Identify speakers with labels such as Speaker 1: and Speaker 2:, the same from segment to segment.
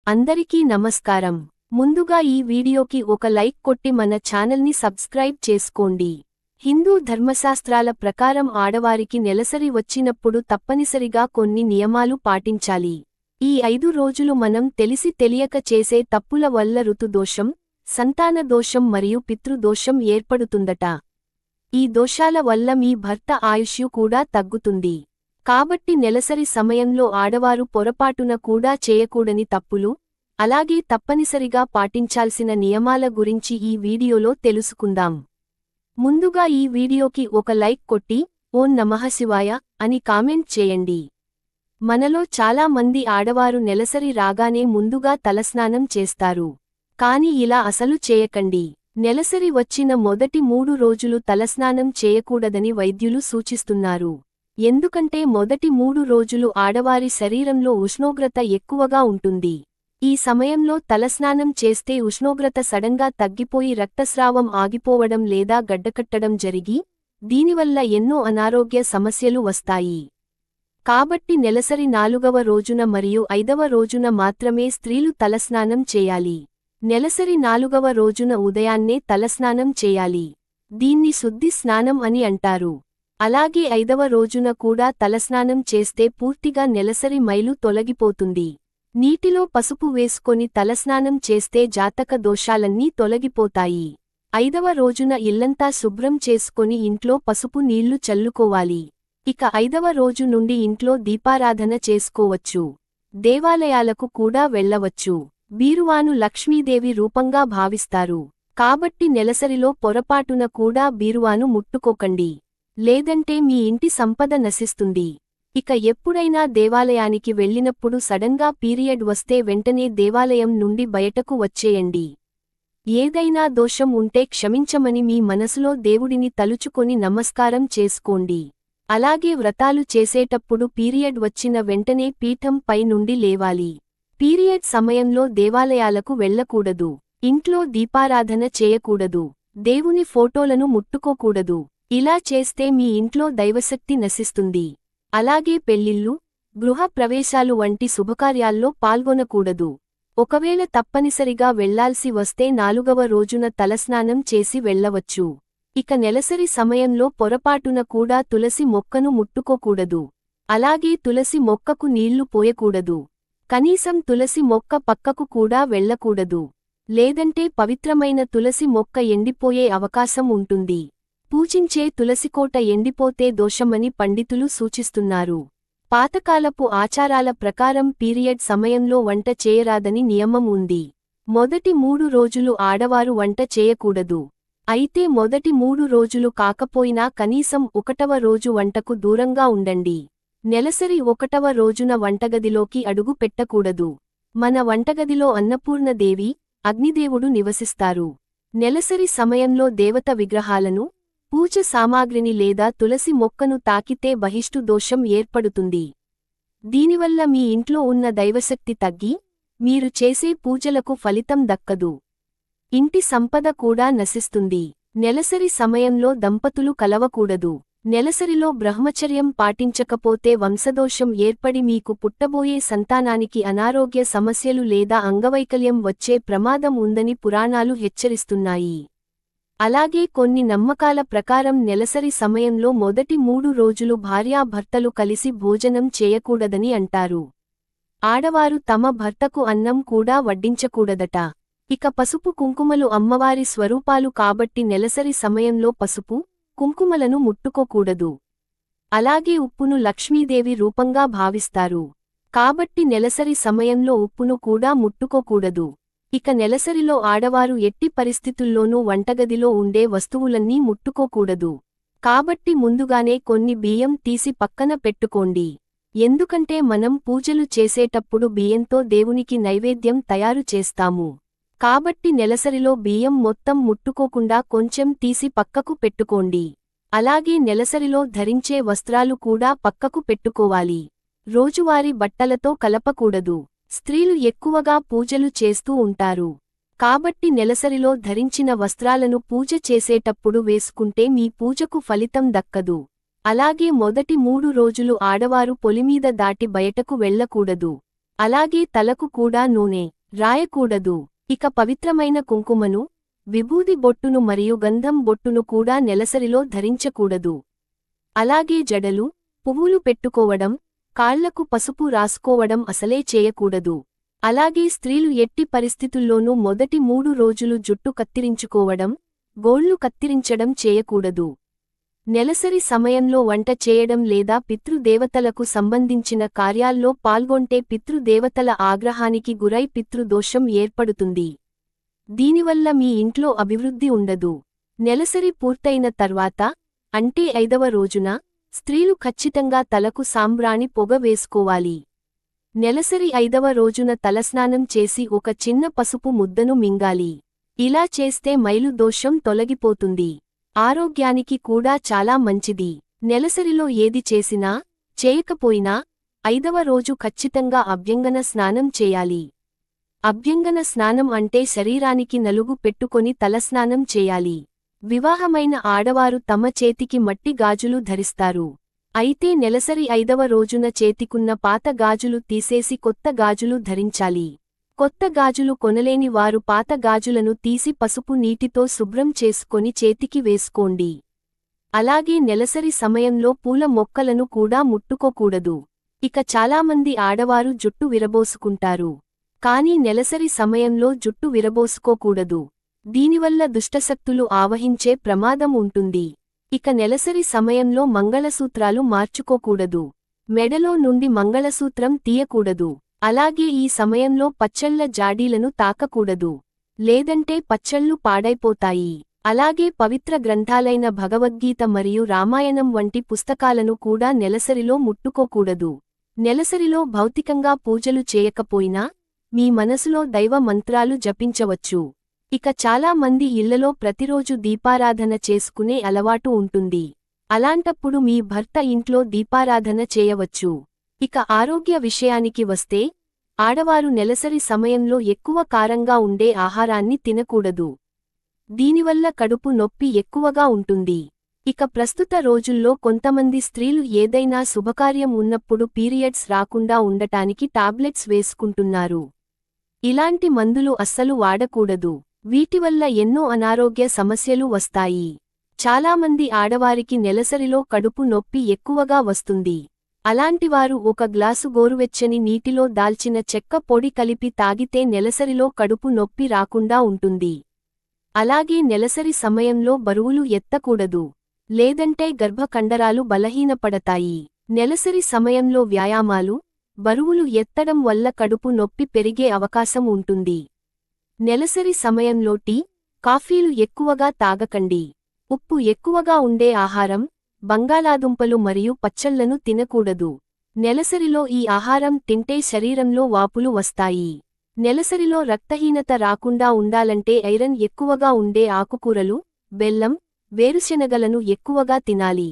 Speaker 1: అందరికీ నమస్కారం. ముందుగా ఈ వీడియోకి ఒక లైక్ కొట్టి మన ఛానల్ని సబ్స్క్రైబ్ చేసుకోండి. హిందూ ధర్మశాస్త్రాల ప్రకారం ఆడవారికి నెలసరి వచ్చినప్పుడు తప్పనిసరిగా కొన్ని నియమాలు పాటించాలి. ఈ 5 రోజులు మనం తెలిసి తెలియక చేసే తప్పుల వల్ల ఋతుదోషం, సంతాన దోషం మరియు పితృదోషం ఏర్పడుతుందట. ఈ దోషాల వల్ల మీ భర్త ఆయుష్యు కూడా తగ్గుతుంది. కాబట్టి నెలసరి సమయంలో ఆడవారు పొరపాటున కూడా చేయకూడని తప్పులు, అలాగే తప్పనిసరిగా పాటించాల్సిన నియమాల గురించి ఈ వీడియోలో తెలుసుకుందాం. ముందుగా ఈ వీడియోకి ఒక లైక్ కొట్టి ఓం నమః శివాయ అని కామెంట్ చేయండి. మనలో చాలా మంది ఆడవారు నెలసరి రాగానే ముందుగా తలస్నానం చేస్తారు. కాని ఇలా అసలు చేయకండి. నెలసరి వచ్చిన మొదటి 3 రోజులు తలస్నానం చేయకూడదని వైద్యులు సూచిస్తున్నారు. ఎందుకంటే మొదటి 3 రోజులు ఆడవారి శరీరంలో ఉష్ణోగ్రత ఎక్కువగా ఉంటుంది. ఈ సమయంలో తలస్నానం చేస్తే ఉష్ణోగ్రత సడన్గా తగ్గిపోయి రక్తస్రావం ఆగిపోవడం లేదా గడ్డకట్టడం జరిగి, దీనివల్ల ఎన్నో అనారోగ్య సమస్యలు వస్తాయి. కాబట్టి నెలసరి 4వ రోజున మరియు 5వ రోజున మాత్రమే స్త్రీలు తలస్నానం చేయాలి. నెలసరి 4వ రోజున ఉదయాన్నే తలస్నానం చేయాలి. దీన్ని శుద్ధి స్నానం అని అంటారు. అలాగే 5వ రోజున కూడా తలస్నానం చేస్తే పూర్తిగా నెలసరి మైలు తొలగిపోతుంది. నీటిలో పసుపు వేసుకొని తలస్నానం చేస్తే జాతక దోషాలన్నీ తొలగిపోతాయి. 5వ రోజున ఇల్లంతా శుభ్రం చేసుకొని ఇంట్లో పసుపు నీళ్లు చల్లుకోవాలి. ఇక 5వ రోజు నుండి ఇంట్లో దీపారాధన చేసుకోవచ్చు. దేవాలయాలకు కూడా వెళ్లవచ్చు. బీరువాను లక్ష్మీదేవి రూపంగా భావిస్తారు. కాబట్టి నెలసరిలో పొరపాటున కూడా బీరువాను ముట్టుకోకండి. లేదంటే మీ ఇంటి సంపద నశిస్తుంది. ఇక ఎప్పుడైనా దేవాలయానికి వెళ్ళినప్పుడు సడన్గా పీరియడ్ వస్తే వెంటనే దేవాలయం నుండి బయటకు వచ్చేయండి. ఏదైనా దోషం ఉంటే క్షమించమని మీ మనసులో దేవుడిని తలుచుకొని నమస్కారం చేసుకోండి. అలాగే వ్రతాలు చేసేటప్పుడు పీరియడ్ వచ్చిన వెంటనే పీఠం పై నుండి లేవాలి. పీరియడ్ సమయంలో దేవాలయాలకు వెళ్లకూడదు. ఇంట్లో దీపారాధన చేయకూడదు. దేవుని ఫోటోలను ముట్టుకోకూడదు. ఇలా చేస్తే మీ ఇంట్లో దైవశక్తి నశిస్తుంది. అలాగే పెళ్లిళ్లు, గృహ ప్రవేశాలు వంటి శుభకార్యాల్లో పాల్గొనకూడదు. ఒకవేళ తప్పనిసరిగా వెళ్లాల్సి వస్తే 4వ రోజున తలస్నానం చేసి వెళ్లవచ్చు. ఇక నెలసరి సమయంలో పొరపాటున కూడా తులసి మొక్కను ముట్టుకోకూడదు. అలాగే తులసి మొక్కకు నీళ్లు పోయకూడదు. కనీసం తులసి మొక్క పక్కకు కూడా వెళ్లకూడదు. లేదంటే పవిత్రమైన తులసి మొక్క ఎండిపోయే అవకాశం ఉంటుంది. పూజించే తులసికోట ఎండిపోతే దోషమని పండితులు సూచిస్తున్నారు. పాతకాలపు ఆచారాల ప్రకారం పీరియడ్ సమయంలో వంట చేయరాదని నియమం ఉంది. మొదటి 3 రోజులు ఆడవారు వంట చేయకూడదు. అయితే మొదటి 3 రోజులు కాకపోయినా కనీసం 1వ రోజు వంటకు దూరంగా ఉండండి. నెలసరి 1వ రోజున వంటగదిలోకి అడుగు పెట్టకూడదు. మన వంటగదిలో అన్నపూర్ణదేవి, అగ్నిదేవుడు నివసిస్తారు. నెలసరి సమయంలో దేవత విగ్రహాలను, పూజ సామాగ్రిని లేదా తులసి మొక్కను తాకితే బహిష్టు దోషం ఏర్పడుతుంది. దీనివల్ల మీ ఇంట్లో ఉన్న దైవశక్తి తగ్గి, మీరు చేసే పూజలకు ఫలితం దక్కదు. ఇంటి సంపద కూడా నశిస్తుంది. నెలసరి సమయంలో దంపతులు కలవకూడదు. నెలసరిలో బ్రహ్మచర్యం పాటించకపోతే వంశదోషం ఏర్పడి మీకు పుట్టబోయే సంతానానికి అనారోగ్య సమస్యలు లేదా అంగవైకల్యం వచ్చే ప్రమాదం ఉందని పురాణాలు హెచ్చరిస్తున్నాయి. అలాగే కొన్ని నమ్మకాల ప్రకారం నెలసరి సమయంలో మొదటి 3 రోజులు భార్యాభర్తలు కలిసి భోజనం చేయకూడదని అంటారు. ఆడవారు తమ భర్తకు అన్నం కూడా వడ్డించకూడదట. ఇక పసుపు కుంకుమలు అమ్మవారి స్వరూపాలు కాబట్టి నెలసరి సమయంలో పసుపు, కుంకుమలను ముట్టుకోకూడదు. అలాగే ఉప్పును లక్ష్మీదేవి రూపంగా భావిస్తారు. కాబట్టి నెలసరి సమయంలో ఉప్పును కూడా ముట్టుకోకూడదు. ఇక నెలసరిలో ఆడవారు ఎట్టి పరిస్థితుల్లోనూ వంటగదిలో ఉండే వస్తువులన్నీ ముట్టుకోకూడదు. కాబట్టి ముందుగానే కొన్ని బియ్యం తీసి పక్కన పెట్టుకోండి. ఎందుకంటే మనం పూజలు చేసేటప్పుడు బియ్యంతో దేవునికి నైవేద్యం తయారు చేస్తాము. కాబట్టి నెలసరిలో బియ్యం మొత్తం ముట్టుకోకుండా కొంచెం తీసి పక్కకు పెట్టుకోండి. అలాగే నెలసరిలో ధరించే వస్త్రాలు కూడా పక్కకు పెట్టుకోవాలి. రోజువారీ బట్టలతో కలపకూడదు. స్త్రీలు ఎక్కువగా పూజలు చేస్తూ ఉంటారు. కాబట్టి నెలసరిలో ధరించిన వస్త్రాలను పూజ చేసేటప్పుడు వేసుకుంటే మీ పూజకు ఫలితం దక్కదు. అలాగే మొదటి 3 రోజులు ఆడవారు పొలిమీద దాటి బయటకు వెళ్లకూడదు. అలాగే తలకు కూడా నూనె రాయకూడదు. ఇక పవిత్రమైన కుంకుమను, విభూది బొట్టును మరియు గంధం బొట్టును కూడా నెలసరిలో ధరించకూడదు. అలాగే జడలు, పువ్వులు పెట్టుకోవడం, కాళ్లకు పసుపు రాసుకోవడం అసలే చేయకూడదు. అలాగే స్త్రీలు ఎట్టి పరిస్థితుల్లోనూ మొదటి 3 రోజులు జుట్టు కత్తిరించుకోవడం, గోళ్లు కత్తిరించడం చేయకూడదు. నెలసరి సమయంలో వంట చేయడం లేదా పితృదేవతలకు సంబంధించిన కార్యాల్లో పాల్గొంటే పితృదేవతల ఆగ్రహానికి గురై పితృదోషం ఏర్పడుతుంది. దీనివల్ల మీ ఇంట్లో అభివృద్ధి ఉండదు. నెలసరి పూర్తయిన తర్వాత, అంటే 5వ రోజున, స్త్రీలు ఖచ్చితంగా తలకు సాంబ్రాణి పొగ వేసుకోవాలి. నెలసరి 5వ రోజున తలస్నానం చేసి ఒక చిన్న పసుపు ముద్దను మింగాలి. ఇలా చేస్తే మైలు దోషం తొలగిపోతుంది. ఆరోగ్యానికి కూడా చాలా మంచిది. నెలసరిలో ఏది చేసినా, చేయకపోయినా 5వ రోజు ఖచ్చితంగా అభ్యంగన స్నానం చేయాలి. అభ్యంగన స్నానం అంటే శరీరానికి నలుగు పెట్టుకొని తలస్నానం చేయాలి. వివాహమైన ఆడవారు తమ చేతికి మట్టి గాజులు ధరిస్తారు. అయితే నెలసరి 5వ రోజున చేతికున్న పాత గాజులు తీసేసి కొత్త గాజులు ధరించాలి. కొత్త గాజులు కొనలేని వారు పాత గాజులను తీసి పసుపు నీటితో శుభ్రం చేసుకొని చేతికి వేసుకోండి. అలాగే నెలసరి సమయంలో పూల మొక్కలను కూడా ముట్టుకోకూడదు. ఇక చాలామంది ఆడవారు జుట్టు విరబోసుకుంటారు. కానీ నెలసరి సమయంలో జుట్టు విరబోసుకోకూడదు. దీనివల్ల దుష్టశక్తులు ఆవహించే ప్రమాదం ఉంటుంది. ఇక నెలసరి సమయంలో మంగళసూత్రాలు మార్చుకోకూడదు. మెడలో నుండి మంగళసూత్రం తీయకూడదు. అలాగే ఈ సమయంలో పచ్చళ్ల జాడీలను తాకకూడదు. లేదంటే పచ్చళ్ళు పాడైపోతాయి. అలాగే పవిత్ర గ్రంథాలైన భగవద్గీత మరియు రామాయణం వంటి పుస్తకాలను కూడా నెలసరిలో ముట్టుకోకూడదు. నెలసరిలో భౌతికంగా పూజలు చేయకపోయినా, మీ మనసులో దైవ మంత్రాలు జపించవచ్చు. ఇక చాలా మంది ఇళ్లలో ప్రతిరోజు దీపారాధన చేసుకునే అలవాటు ఉంటుంది. అలాంటప్పుడు మీ భర్త ఇంట్లో దీపారాధన చేయవచ్చు. ఇక ఆరోగ్య విషయానికి వస్తే, ఆడవారు నెలసరి సమయంలో ఎక్కువ కారంగా ఉండే ఆహారాన్ని తినకూడదు. దీనివల్ల కడుపు నొప్పి ఎక్కువగా ఉంటుంది. ఇక ప్రస్తుత రోజుల్లో కొంతమంది స్త్రీలు ఏదైనా శుభకార్యం ఉన్నప్పుడు పీరియడ్స్ రాకుండా ఉండటానికి టాబ్లెట్స్ వేసుకుంటున్నారు. ఇలాంటి మందులు అస్సలు వాడకూడదు. వీటివల్ల ఎన్నో అనారోగ్య సమస్యలు వస్తాయి. చాలామంది ఆడవారికి నెలసరిలో కడుపు నొప్పి ఎక్కువగా వస్తుంది. అలాంటివారు ఒక గ్లాసు గోరువెచ్చని నీటిలో దాల్చిన చెక్క పొడి కలిపి తాగితే నెలసరిలో కడుపు నొప్పి రాకుండా ఉంటుంది. అలాగే నెలసరి సమయంలో బరువులు ఎత్తకూడదు. లేదంటే గర్భకండరాలు బలహీనపడతాయి. నెలసరి సమయంలో వ్యాయామాలు, బరువులు ఎత్తడం వల్ల కడుపు నొప్పి పెరిగే అవకాశం ఉంటుంది. నెలసరి సమయంలో టీ, కాఫీలు ఎక్కువగా తాగకండి. ఉప్పు ఎక్కువగా ఉండే ఆహారం, బంగాళాదుంపలు మరియు పచ్చళ్లను తినకూడదు. నెలసరిలో ఈ ఆహారం తింటే శరీరంలో వాపులు వస్తాయి. నెలసరిలో రక్తహీనత రాకుండా ఉండాలంటే ఐరన్ ఎక్కువగా ఉండే ఆకుకూరలు, బెల్లం, వేరుశెనగలను ఎక్కువగా తినాలి.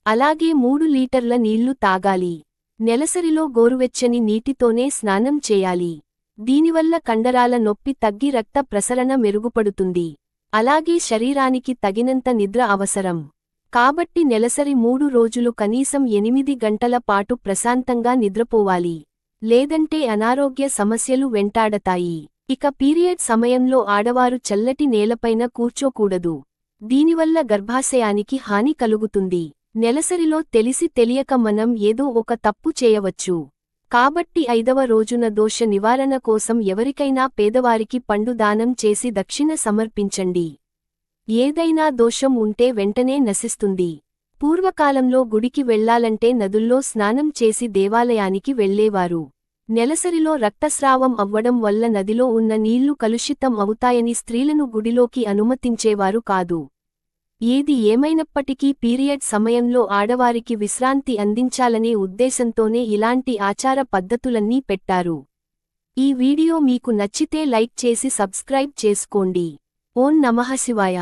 Speaker 1: అలాగే 3 లీటర్ల నీళ్లు తాగాలి. నెలసరిలో గోరువెచ్చని నీటితోనే స్నానం చేయాలి. దీనివల్ల కండరాల నొప్పి తగ్గి రక్త ప్రసరణ మెరుగుపడుతుంది. అలాగే శరీరానికి తగినంత నిద్ర అవసరం. కాబట్టి నెలసరి 3 రోజులు కనీసం 8 గంటల పాటు ప్రశాంతంగా నిద్రపోవాలి. లేదంటే అనారోగ్య సమస్యలు వెంటాడతాయి. ఇక పీరియడ్ సమయంలో ఆడవారు చల్లటి నేలపైన కూర్చోకూడదు. దీనివల్ల గర్భాశయానికి హాని కలుగుతుంది. నెలసరిలో తెలిసి తెలియక మనం ఏదో ఒక తప్పు చేయవచ్చు. కాబట్టి 5వ రోజున దోష నివారణ కోసం ఎవరికైనా పేదవారికి పండు దానం చేసి దక్షిణ సమర్పించండి. ఏదైనా దోషం ఉంటే వెంటనే నశిస్తుంది. పూర్వకాలంలో గుడికి వెళ్లాలంటే నదుల్లో స్నానం చేసి దేవాలయానికి వెళ్లేవారు. నెలసరిలో రక్తస్రావం అవ్వడం వల్ల నదిలో ఉన్న నీళ్లు కలుషితం అవుతాయని స్త్రీలను గుడిలోకి అనుమతించేవారు కాదు. ఏది ఏమైనప్పటికీ పీరియడ్ సమయంలో ఆడవారికి విశ్రాంతి అందించాలనే ఉద్దేశంతోనే ఇలాంటి ఆచార పద్ధతులన్నీ పెట్టారు. ఈ వీడియో మీకు నచ్చితే లైక్ చేసి సబ్స్క్రైబ్ చేసుకోండి. ఓం నమః శివాయ.